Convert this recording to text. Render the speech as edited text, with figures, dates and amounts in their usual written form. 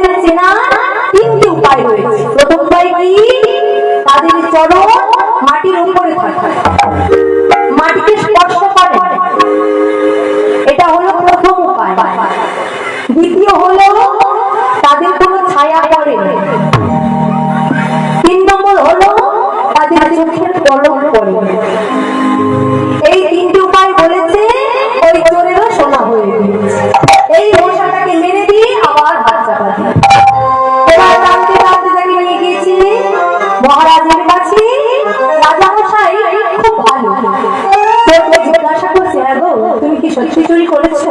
চোরেদের চেনার তিনটি উপায় রয়েছে। প্রথম উপায় কি? তাদের চরণ মাটির উপরে থাকে, মাটিকে স্পর্শ করে, এটা হলো প্রথম উপায়। দ্বিতীয় হলো তাদের কোনো ছায়া পড়ে। তিন নম্বর হলো তাদের চোখের পলক পড়ে। এই তিনটি উপায় বলেছে, ওই চোরেরও শোনা হয়ে গেছে। এই মশাটাকে মেরে দিয়ে আবার হাত চাপা দিয়ে এবার টানতে টানতে তাকে নিয়ে গিয়েছে মহারাজের কাছে। রাজা মশাই খুব ভালো, জিজ্ঞাসা করছে, হ্যাঁ গো তুমি কি সত্যি চুরি করেছো?